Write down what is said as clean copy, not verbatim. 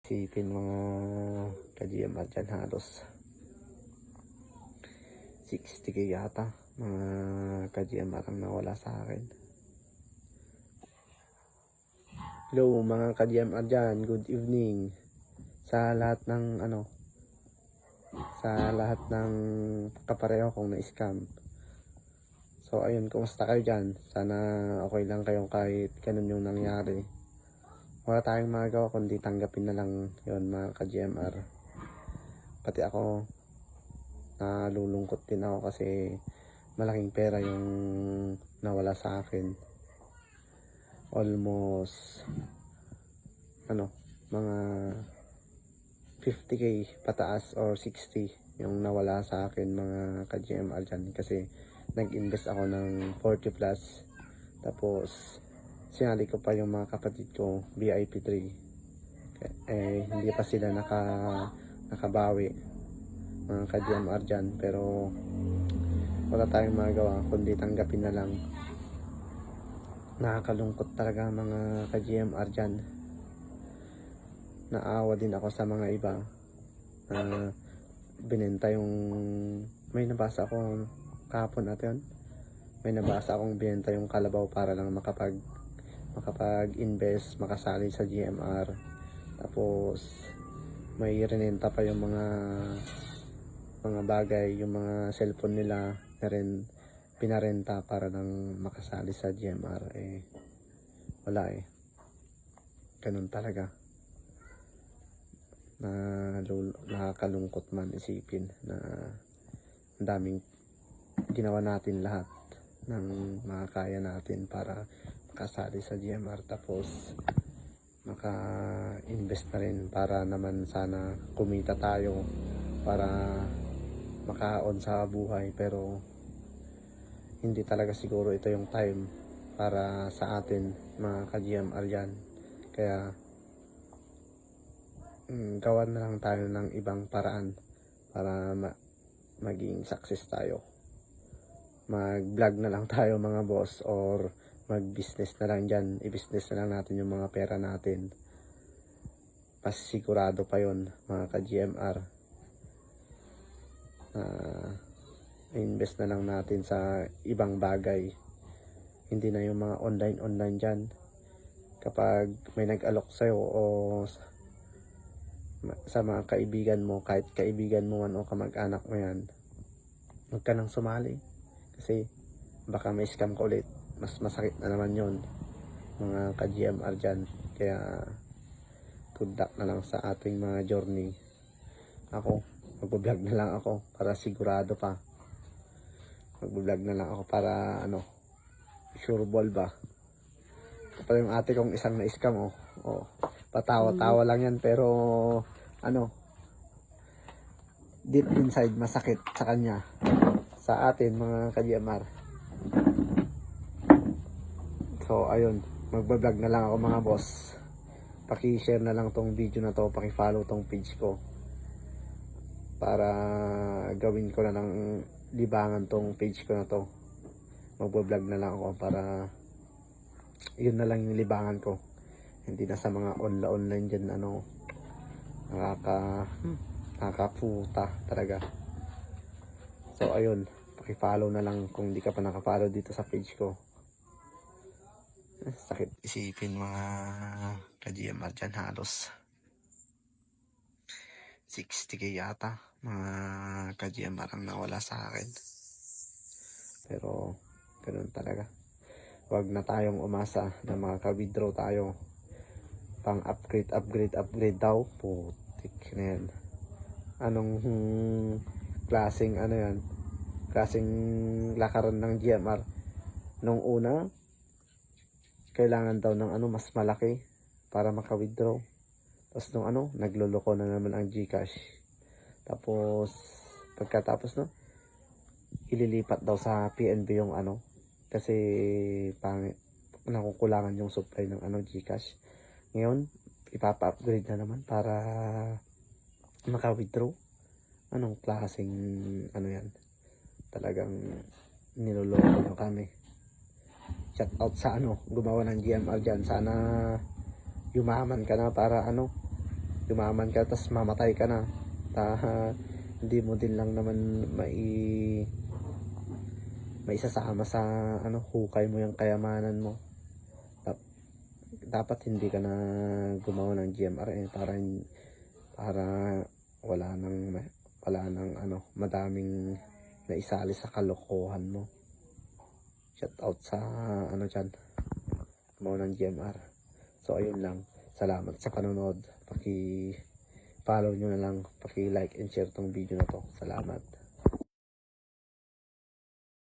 Isipin mga ka-GMR dyan, halos 60k yata mga ka-GMR ang nawala sa akin. Hello mga ka-GMR dyan, good evening sa lahat ng sa lahat ng kapareho kong na-scam. So ayun, kumusta kayo dyan? Sana okay lang kayong kahit ganun yung nangyari. Wala tayong magagawa kundi tanggapin na lang yon mga ka-GMR. Pati ako, nalulungkot din ako kasi malaking pera yung nawala sa akin. Almost mga 50k pataas or 60 yung nawala sa akin mga ka-GMR dyan, kasi nag-invest ako ng 40 plus, tapos sinali ko pa yung mga kapatid ko VIP 3, hindi pa sila nakabawi mga ka-GMR dyan, pero wala tayong magagawa kundi tanggapin na lang. Nakakalungkot talaga mga ka-GMR dyan. Naawa din ako sa mga iba na binenta yung, may nabasa ako kahapon natin, may nabasa akong binenta yung kalabaw para lang makapag-invest, makasali sa GMR. Tapos may rinenta pa yung mga bagay, yung mga cellphone nila na rin pinarenta para lang makasali sa GMR. Wala ganun talaga. Nakakalungkot man isipin na ang daming ginawa natin lahat ng makakaya natin para makasali sa GMR, tapos maka-invest na rin para naman sana kumita tayo para makaon sa buhay, pero hindi talaga siguro ito yung time para sa atin mga ka-GMR yan. Kaya gawan na lang tayo ng ibang paraan para maging success tayo. Mag-vlog na lang tayo mga boss, or mag-business na lang dyan. I-business na lang natin yung mga pera natin. Mas sigurado pa yon mga ka-GMR. Invest na lang natin sa ibang bagay. Hindi na yung mga online dyan. Kapag may nag-alok sa'yo o sa mga kaibigan mo, kahit kaibigan mo man o kamag-anak mo yan, huwag ka nang sumali. Kasi baka may scam ka ulit. Mas masakit na naman yon mga ka-GMR dyan. Kaya good luck na lang sa ating mga journey. Ako, mag-vlog na lang ako para sigurado pa. Mag-vlog na lang ako para sure ball ba. Kapag yung ate kong isang na-scam, patawa-tawa lang yan, pero deep inside masakit sa kanya. Sa atin mga ka-GMR. So ayun, magbablog na lang ako mga boss. Paki-share na lang tong video na to, paki-follow tong page ko para gawin ko na ng libangan tong page ko na to. Magbablog na lang ako para yun na lang yung libangan ko. Hindi na sa mga online dyan nakakaputa talaga. So ayun, paki-follow na lang kung hindi ka pa naka-follow dito sa page ko. Sakit isipin mga ka-GMR dyan, halos 60k yata mga ka-GMR ang nawala sa akin. Pero ganun talaga. Huwag na tayong umasa na makaka-withdraw tayo. Pang upgrade daw. Putik na yan. Anong klaseng yan? Klaseng lakaran ng GMR. Nung una, kailangan daw ng mas malaki para maka-withdraw. Tapos nung nagloloko na naman ang GCash. Tapos pagkatapos ililipat daw sa PNB yung kasi nakukulangan yung supply ng GCash. Ngayon ipapa-upgrade na naman para maka-withdraw. Anong klaseng yan? Talagang niloloko nyo kami. Shout out sa gumawa ng GMR dyan. Sana yumaman ka na para yumaman ka tapos mamatay ka na. Hindi mo din lang naman maisasama sa hukay mo yung kayamanan mo. Dapat hindi ka na gumawa ng GMR para wala nang madaming naisali sa kalokohan mo. Shout out sa dyan, gumawa ng GMR. So ayun lang, salamat sa panonood. Follow nyo na lang, like and share tong video na to. Salamat.